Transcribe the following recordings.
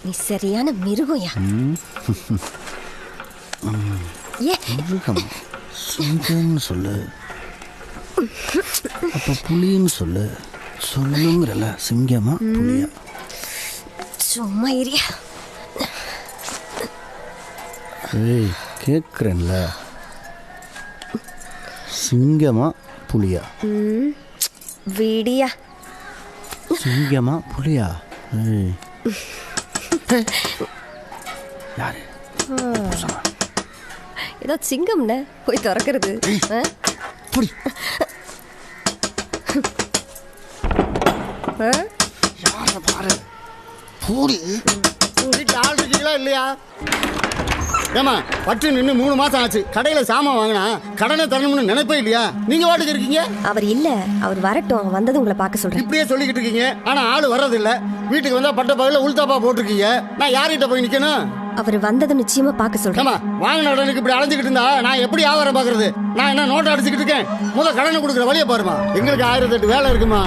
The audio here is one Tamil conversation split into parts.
நீ சரியான மிருகம்யா. சிங்கம்னு சொல்லு, அப்ப புலின்னு சொல்லு. சொல்லுங்கிறல, சிங்கமா புலியா? சும்மா இரியா. ஏய், கேட்குறேன்ல, சிங்கமா புலியா? விடியா. சிங்கமா புலியா? ஏய், யாரு? ஏதோ சிங்கம்னு போய் திறக்கிறது. புடி. யார பாரு. பூரி. வீட்டில் ஆள் இருக்கீங்களா இல்லையா? ஏமா பட்டு நின்று 3 மாசம் ஆச்சு. கடையில் சாமான் வாங்கினா கடனை தரணும்னு நினைப்பே இல்லையா? நீங்க வாட்டுக்கு இருக்கீங்க. அவர் இல்ல, அவர் வரட்டும், வந்தது உங்களை பார்க்க சொல்றேன். இப்படியே சொல்லிக்கிட்டு இருக்கீங்க, ஆனா ஆள் வர்றதில்ல. வீட்டுக்கு வந்தா பட்ட பகல உள்தாப்பா போட்டிருக்கீங்க. நான் யார்கிட்ட போய் நிக்கணும்? அவர் வந்ததை நிச்சயமா பார்க்க சொல்றேன். வாங்கின உடனுக்கு இப்படி அலைஞ்சிக்கிட்டு இருந்தா நான் எப்படி வியாபாரம் பாக்குறது? நான் என்ன நோட்டை அடிச்சுக்கிட்டு இருக்கேன்? முதல் கடனை கொடுக்குற வழியை பாருமா. எங்களுக்கு 1008 வேலை இருக்குமா.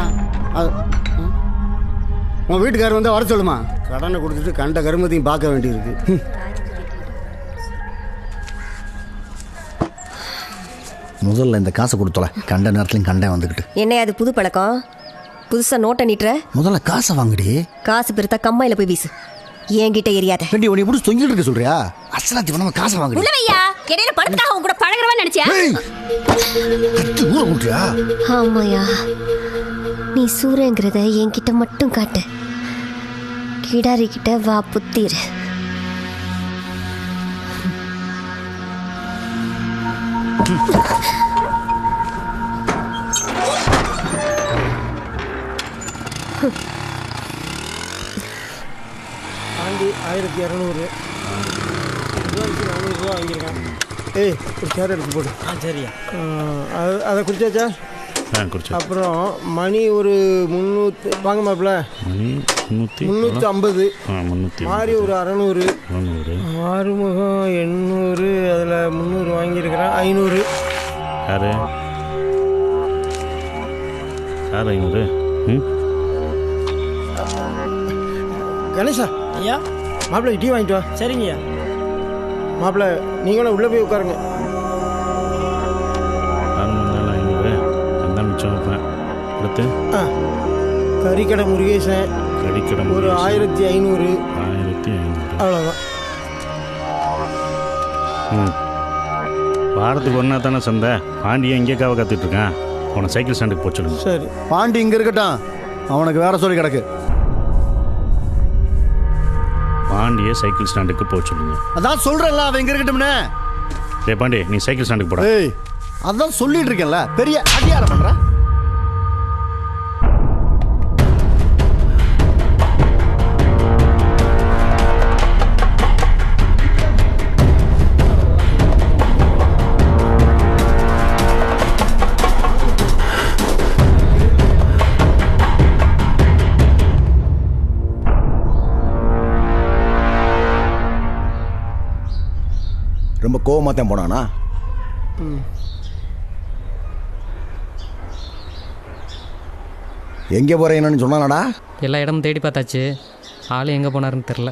உன் வீட்டுக்காரர் வந்தா வர சொல்லுமா. கடனை கொடுத்துட்டு கண்ட கருமத்தையும் பார்க்க வேண்டியிருக்கு. முதல்ல இந்த காசை கொடுத்தோல, கண்ட நேரத்துலையும் கண்டே வந்துக்கிட்டு. என்ன அது புது பழக்கம்? புதுசா நோட்டை நீட்டுற? முதல்ல காசை வாங்குடி. காசு பெருத்தா கம்மாயில போய் வீசு, என்கிட்ட எரியாத. ரெண்டி உன்னை இப்படி தொங்கிட்டு இருக்க சொல்றியா? அசலாத்தி நம்ம காசை வாங்குடி. உள்ளவையா இடையில பணத்துக்காக உங்க கூட பழகுறவன்னு நினைச்சியா? ஊற விட்டுறியா? ஆமாயா, நீ சூரங்கிறத என்கிட்ட மட்டும் காட்டு. கிடாரி கிட்ட வா புத்தீர். ஆண்டி 1200 400 ரூபா வாங்கியிருக்கேன். ஏய், ஒரு சேர் எடுத்து போடு. சரியா? அதை குடிச்சாச்சா? அப்புறம் மணி ஒரு 300 வாங்க மாப்பிள்ள. 350. மாறி ஒரு 600. ஆறுமுகம் 800. அதில் 300 வாங்கியிருக்கிறேன். 500. யாரு 500? கணேஷா ஐயா, மாப்பிள்ளை டீ வாங்கிட்டு வா. சரிங்கய்யா. மாப்பிள்ளை நீங்களும் உள்ளே போய் உட்காருங்க. 500 அதான் மிச்சம் வைப்பேன். அடுத்து கறிக்கடை முருகேசன் ஒரு 1500. அவ்வளோதான். வாரத்துக்கு ஒன்றா தானே சந்தை. பாண்டியை எங்கேக்காவை கற்றுட்ருக்கேன். அவனை சைக்கிள் ஸ்டாண்டுக்கு போச்சுடுங்க. சரி, பாண்டி இங்கே இருக்கட்டும், அவனுக்கு வேற சொல்லி கிடக்கு. பாண்டியை சைக்கிள் ஸ்டாண்டுக்கு போச்சுடுங்க. அதான் சொல்கிறேன்ல, அவன் இங்கே இருக்கட்டும்னே. டேய் பாண்டி, நீ சைக்கிள் ஸ்டாண்டுக்கு போட. ஏய், அதான் சொல்லிட்டு இருக்கேன்ல, பெரிய அடியாரம் பண்ணுற. ரொம்ப கோவமாக தான் போனானா? எங்கே போகிறேன்னு சொன்னானடா? எல்லா இடமும் தேடி பார்த்தாச்சு, ஆள் எங்கே போனாருன்னு தெரில.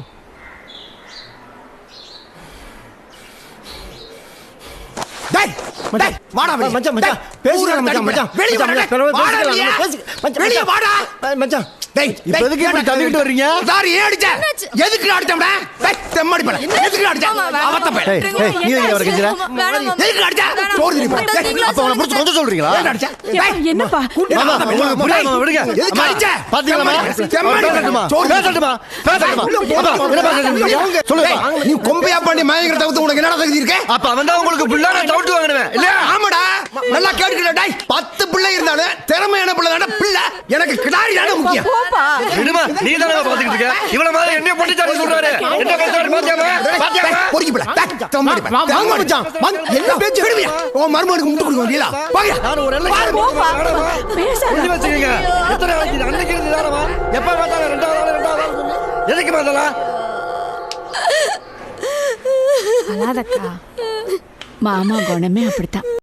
கொம்பையா பாண்டி மயங்கிற தவிர்த்து உனக்கு என்ன தகுதி இருக்கு? அப்ப அவன் தான் உங்களுக்கு பிள்ளை டவுட் வாங்கினேன் இல்ல? ஆமாடா, நல்லா கேட்டுக்கிட்ட. 10 பிள்ளை இருந்தாலும் திறமையான பிள்ளை தானே பிள்ளை. எனக்கு கிடாரி தானே முக்கியம். விடுமா, நீ தானே பாத்துக்கிட்டு இருக்க. இவள மாதிரி என்ன பண்ணிட்டாரு சொல்றாரு. என்ன பேசுறாரு பாத்தியாமா? பாத்தியாமா? பொறுக்கி பிள்ளை. தம்மாடி பா. வாங்க மச்சான். என்ன பேச்சு விடுவியா? ஓ மர்மனுக்கு முட்டு கொடுங்க இல்ல? பாயா. நான் ஒரு எல்லை பேச சொல்லி வச்சிருக்கீங்க. எத்தனை நாளைக்கு அன்னைக்கு இருந்து தானமா? எப்ப பார்த்தாலும் ரெண்டாவது எதுக்கு பார்த்தல? அழாதக்கா, மாமா குணமே அப்படித்தான்.